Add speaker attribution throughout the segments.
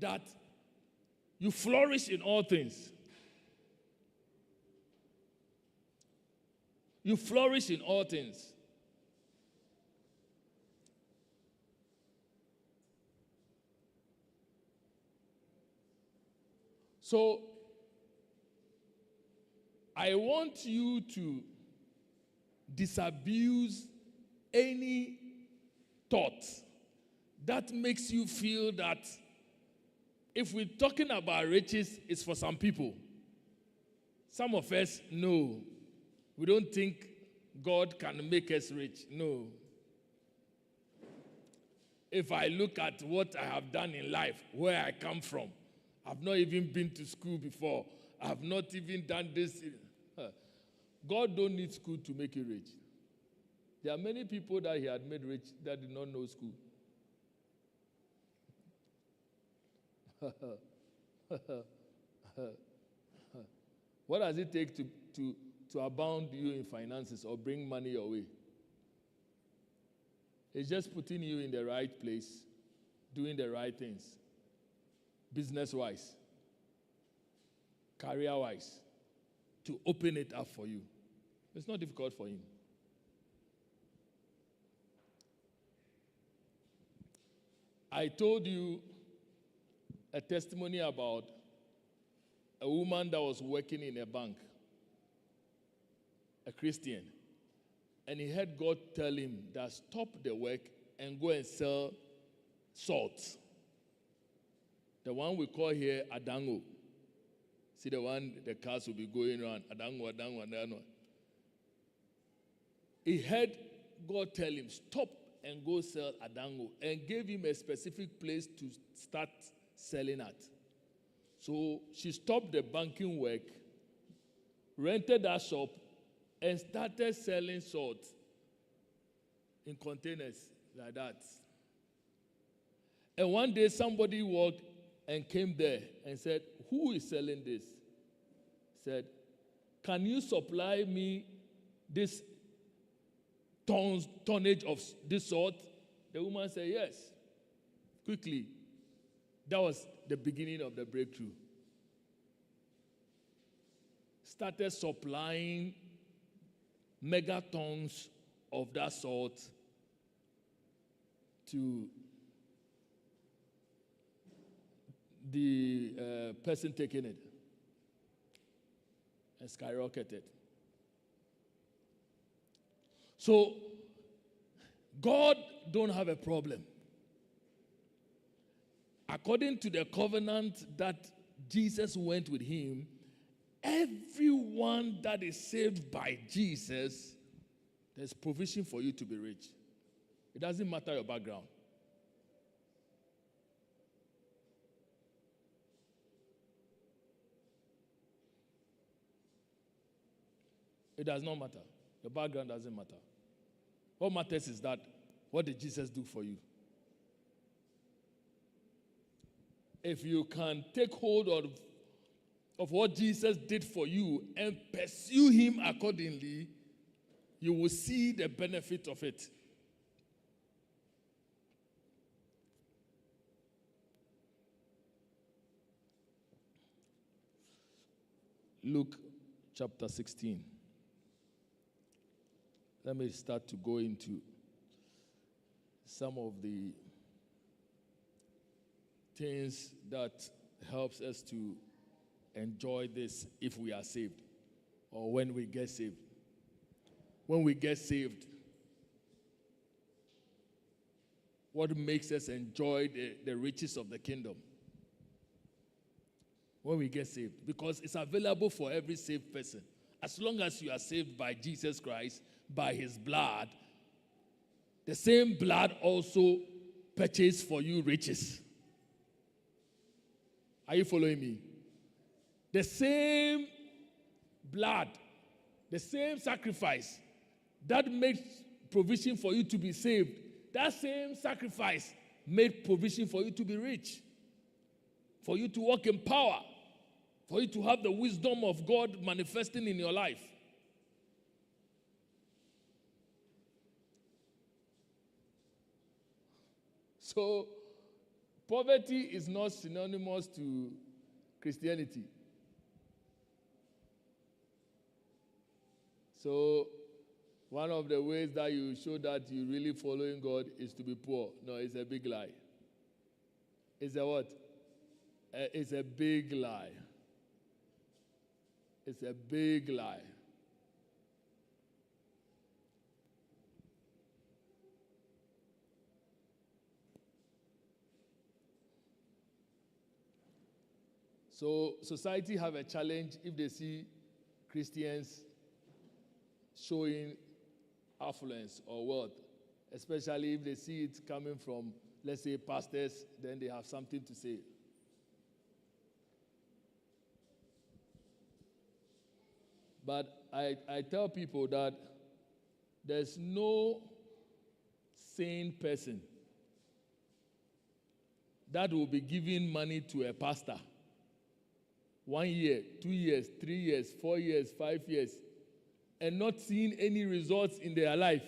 Speaker 1: that you flourish in all things. You flourish in all things. So, I want you to disabuse any thought that makes you feel that if we're talking about riches, it's for some people. Some of us, no. We don't think God can make us rich. No. If I look at what I have done in life, where I come from, I've not even been to school before. I've not even done this. God don't need school to make you rich. There are many people that he had made rich that did not know school. What does it take to abound you in finances or bring money your way? It's just putting you in the right place, doing the right things, business-wise, career-wise, to open it up for you. It's not difficult for him. I told you a testimony about a woman that was working in a bank, a Christian, and he heard God tell him that stop the work and go and sell salt. The one we call here Adango. See the one the cars will be going around, Adango, Adango, Adango. He heard God tell him, stop and go sell Adango, and gave him a specific place to start selling at. So she stopped the banking work, rented that shop, and started selling salt in containers like that. And one day somebody walked and came there and said, who is selling this? Said, can you supply me this tonnage of this salt? The woman said, yes. Quickly. That was the beginning of the breakthrough. Started supplying megatons of that salt to the person taking it, and skyrocketed. So, God don't have a problem. According to the covenant that Jesus went with him, everyone that is saved by Jesus, there's provision for you to be rich. It doesn't matter your background. It does not matter. Your background doesn't matter. What matters is that, what did Jesus do for you? If you can take hold of what Jesus did for you and pursue him accordingly, you will see the benefit of it. Luke chapter 16. Let me start to go into some of the things that helps us to enjoy this if we are saved or when we get saved. When we get saved, what makes us enjoy the riches of the kingdom? When we get saved, because it's available for every saved person. As long as you are saved by Jesus Christ, by his blood, the same blood also purchased for you riches. Are you following me? The same blood, the same sacrifice that made provision for you to be saved, that same sacrifice made provision for you to be rich, for you to walk in power, for you to have the wisdom of God manifesting in your life. So, Poverty is not synonymous to Christianity. So, one of the ways that you show that you're really following God is to be poor. No, it's a big lie. It's a what? It's a big lie. It's a big lie. So society have a challenge if they see Christians showing affluence or wealth, especially if they see it coming from, let's say, pastors, then they have something to say. But I tell people that there's no sane person that will be giving money to a pastor 1 year, 2 years, 3 years, 4 years, 5 years, and not seeing any results in their life,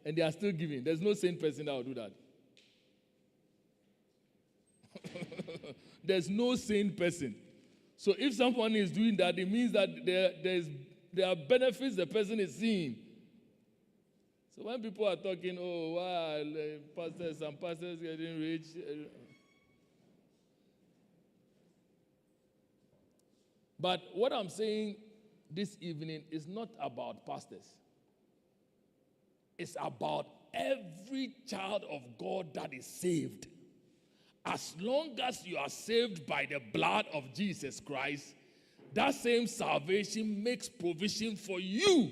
Speaker 1: and they are still giving. There's no sane person that will do that. There's no sane person. So if someone is doing that, it means that there are benefits the person is seeing. So when people are talking, oh, wow, some pastors getting rich. But what I'm saying this evening is not about pastors. It's about every child of God that is saved. As long as you are saved by the blood of Jesus Christ, that same salvation makes provision for you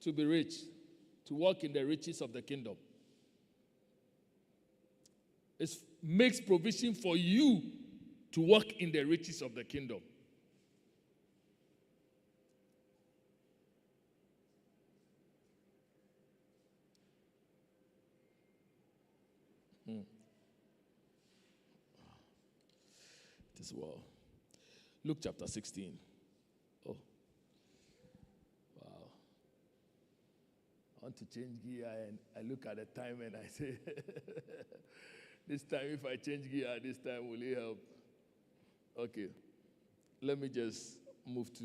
Speaker 1: to be rich, to walk in the riches of the kingdom. It makes provision for you to walk in the riches of the kingdom. As well. Luke chapter 16. Oh. Wow. I want to change gear and I look at the time and I say, this time if I change gear, this time will it help? Okay. Let me just move to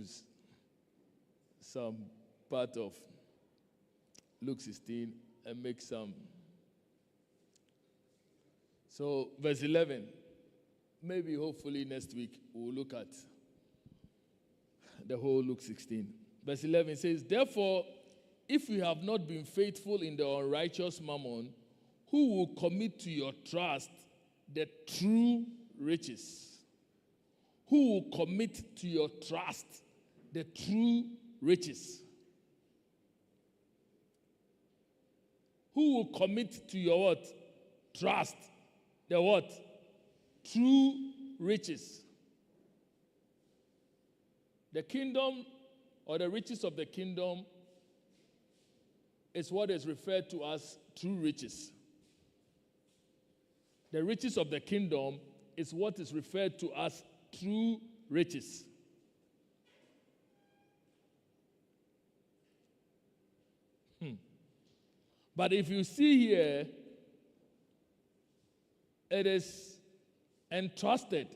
Speaker 1: some part of Luke 16 and make some. So verse 11. Maybe, hopefully, next week we'll look at the whole Luke 16. Verse 11 says, therefore, if you have not been faithful in the unrighteous mammon, who will commit to your trust the true riches? Who will commit to your trust the true riches? Who will commit to your what? Trust. The what? True riches. The kingdom or the riches of the kingdom is what is referred to as true riches. The riches of the kingdom is what is referred to as true riches. But if you see here, it is entrusted,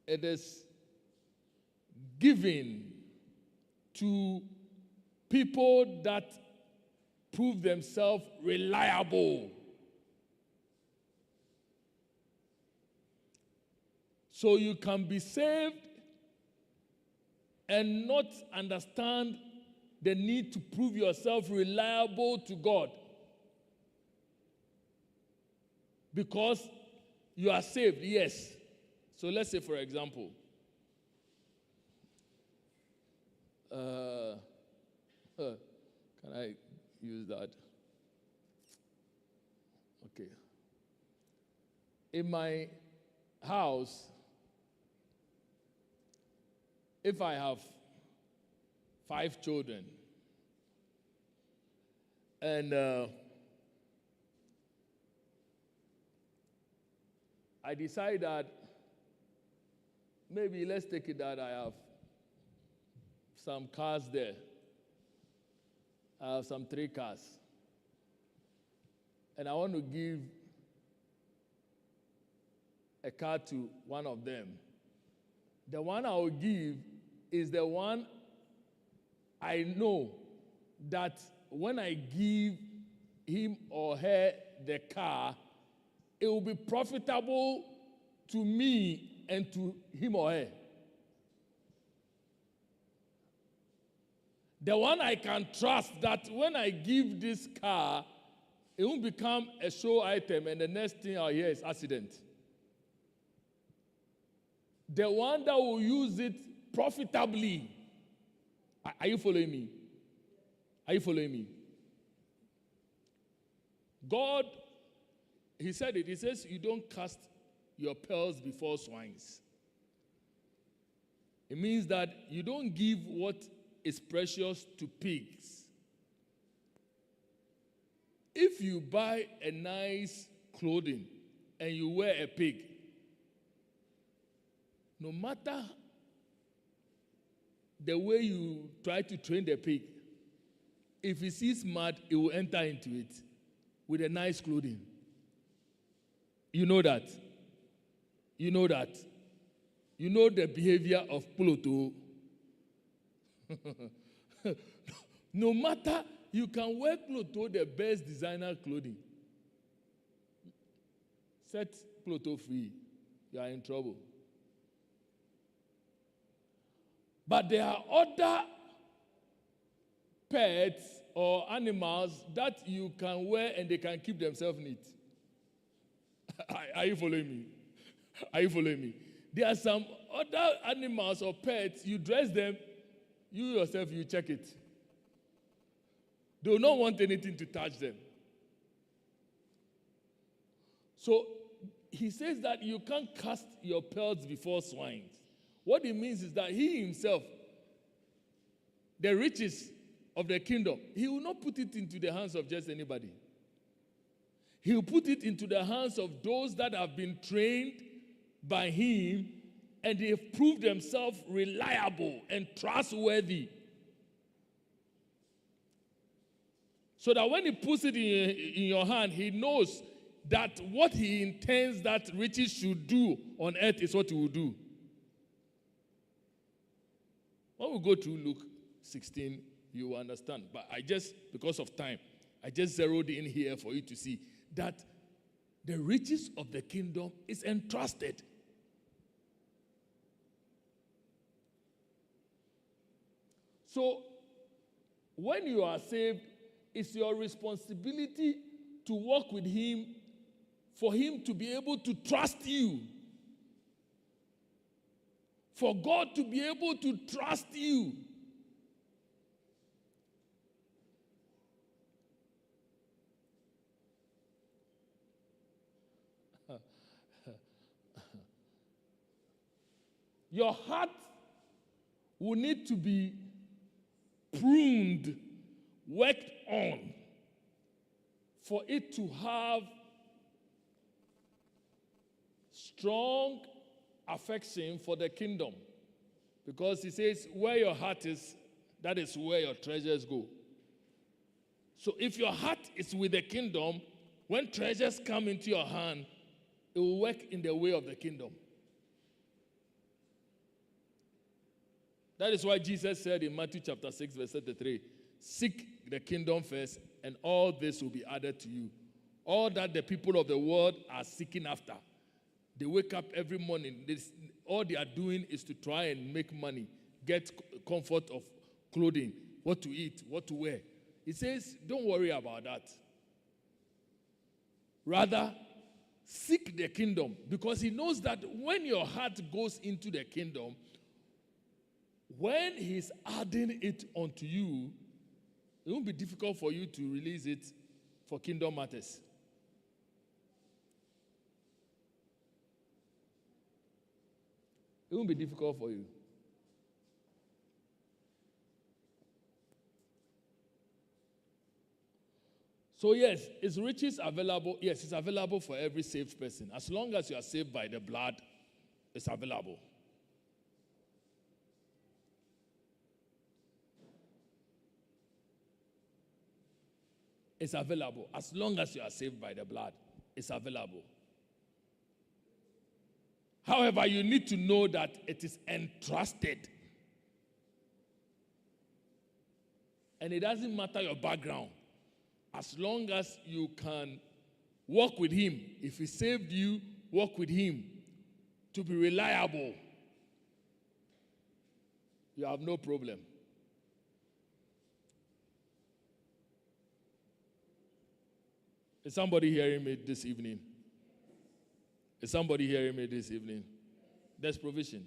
Speaker 1: it is given to people that prove themselves reliable. So you can be saved and not understand the need to prove yourself reliable to God. Because you are saved, yes. So let's say, for example, can I use that? Okay. In my house, if I have 5 children, and I decide that maybe let's take it that I have some cars there. I have some 3 cars. And I want to give a car to one of them, the one I will give is the one I know that when I give him or her the car, it will be profitable to me and to him or her. The one I can trust that when I give this car, it won't become a show item and the next thing I'll hear is accident. The one that will use it profitably. Are you following me? Are you following me? God, he said it. He says, you don't cast your pearls before swines. It means that you don't give what is precious to pigs. If you buy a nice clothing and you wear a pig, no matter the way you try to train the pig, if it sees mud, it will enter into it with a nice clothing. You know that. You know that. You know the behavior of Pluto. No matter, you can wear Pluto the best designer clothing. Set Pluto free. You are in trouble. But there are other pets or animals that you can wear and they can keep themselves neat. Are you following me? Are you following me? There are some other animals or pets, you dress them, you yourself, you check it. They will not want anything to touch them. So he says that you can't cast your pearls before swines. What it means is that he himself, the riches of the kingdom, he will not put it into the hands of just anybody. He will put it into the hands of those that have been trained by him and they have proved themselves reliable and trustworthy. So that when he puts it in your hand, he knows that what he intends that riches should do on earth is what he will do. When we go through Luke 16, you will understand. But because of time, I just zeroed in here for you to see that the riches of the kingdom is entrusted. So, when you are saved, it's your responsibility to walk with him for him to be able to trust you. For God to be able to trust you. Your heart will need to be pruned, worked on, for it to have strong affection for the kingdom. Because he says, where your heart is, that is where your treasures go. So if your heart is with the kingdom, when treasures come into your hand, it will work in the way of the kingdom. That is why Jesus said in Matthew chapter 6, verse 33, seek the kingdom first, and all this will be added to you. All that the people of the world are seeking after. They wake up every morning. All they are doing is to try and make money, get comfort of clothing, what to eat, what to wear. He says, don't worry about that. Rather, seek the kingdom, because he knows that when your heart goes into the kingdom, when he's adding it onto you, it won't be difficult for you to release it for kingdom matters. It won't be difficult for you. So yes, is riches available? Yes, it's available for every saved person. As long as you are saved by the blood, it's available. It's available. As long as you are saved by the blood, it's available. However, you need to know that it is entrusted. And it doesn't matter your background. As long as you can walk with him, if he saved you, walk with him to be reliable, you have no problem. Is somebody hearing me this evening? Is somebody hearing me this evening? There's provision.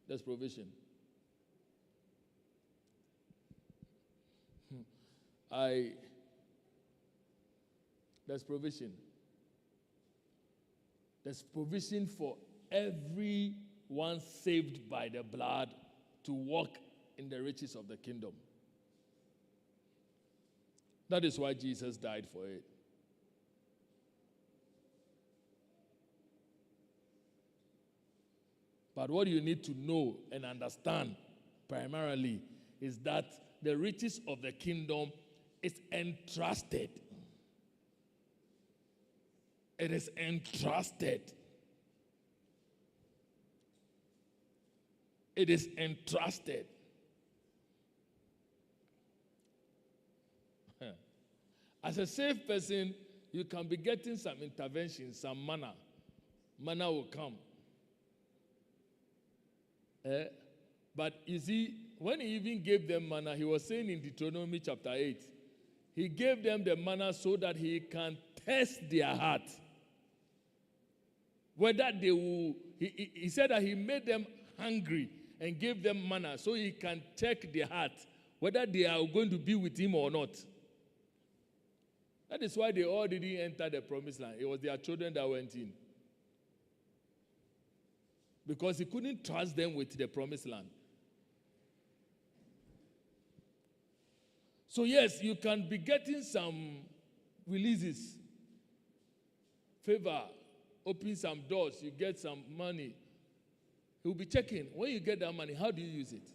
Speaker 1: There's provision. There's provision. There's provision for everyone saved by the blood to walk in the riches of the kingdom. That is why Jesus died for it. But what you need to know and understand primarily is that the riches of the kingdom is entrusted. It is entrusted. It is entrusted. As a safe person, you can be getting some intervention, some manna. Manna will come. But you see, when he even gave them manna, he was saying in Deuteronomy chapter 8, he gave them the manna so that he can test their heart. Whether they will, he said that he made them hungry and gave them manna so he can check their heart, whether they are going to be with him or not. That is why they all didn't enter the promised land. It was their children that went in. Because he couldn't trust them with the promised land. So yes, you can be getting some releases, favor, open some doors, you get some money. He will be checking. When you get that money, how do you use it?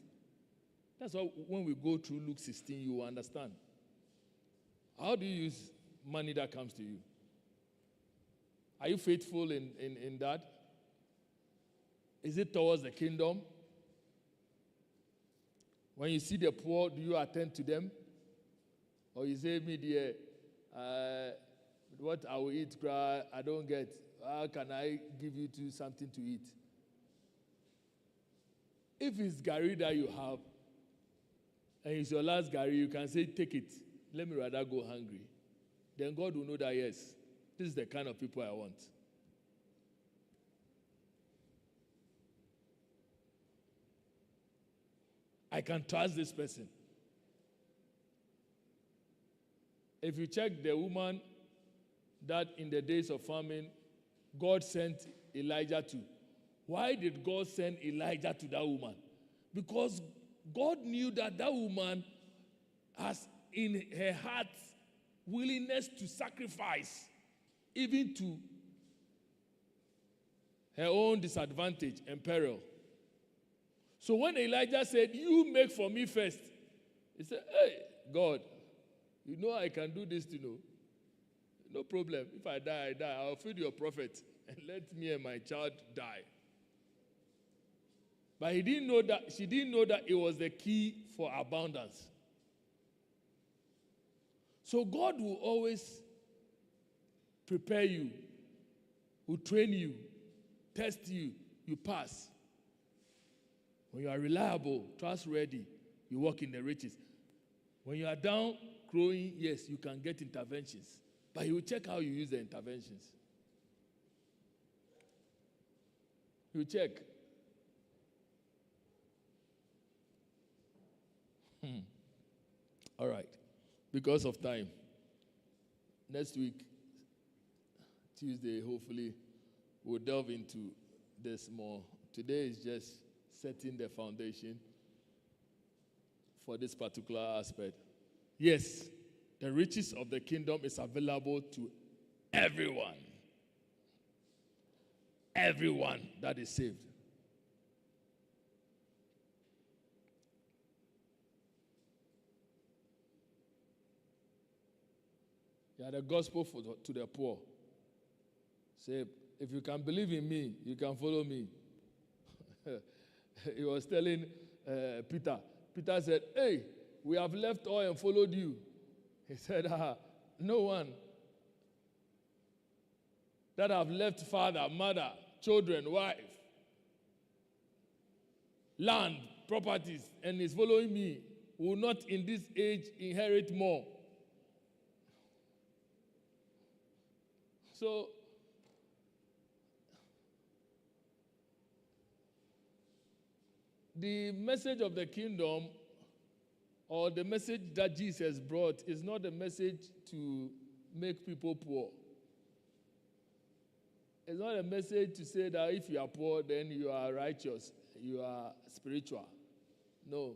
Speaker 1: That's why when we go through Luke 16, you will understand. How do you use money that comes to you? Are you faithful in that? Is it towards the kingdom? When you see the poor, do you attend to them? Or you say, me dear, what I will eat, I don't get. How can I give you something to eat? If it's Gary that you have, and it's your last Gary, you can say, take it. Let me rather go hungry. Then God will know that, yes, this is the kind of people I want. I can trust this person. If you check the woman that in the days of famine, God sent Elijah to. Why did God send Elijah to that woman? Because God knew that that woman has in her heart willingness to sacrifice, even to her own disadvantage and peril. So when Elijah said, you make for me first, he said, hey, God, you know I can do this to you. No problem. If I die, I die. I'll feed your prophet and let me and my child die. But she didn't know that it was the key for abundance. So God will always prepare you, will train you, test you, you pass. When you are reliable, trustworthy, you walk in the riches. When you are down, growing, yes, you can get interventions. But he will check how you use the interventions. He will check. All right. Because of time, next week, Tuesday, hopefully, we'll delve into this more. Today is just setting the foundation for this particular aspect. Yes, the riches of the kingdom is available to everyone. Everyone that is saved. You are the gospel to the poor. Say, if you can believe in me, you can follow me. He was telling Peter. Peter said, hey, we have left all and followed you. He said, no one that have left father, mother, children, wife, land, properties, and is following me will not in this age inherit more. So, the message of the kingdom, or the message that Jesus brought, is not a message to make people poor. It's not a message to say that if you are poor, then you are righteous, you are spiritual. No.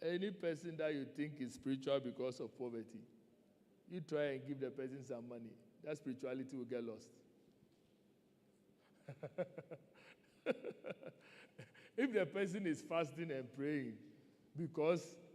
Speaker 1: Any person that you think is spiritual because of poverty, you try and give the person some money, that spirituality will get lost. If the person is fasting and praying because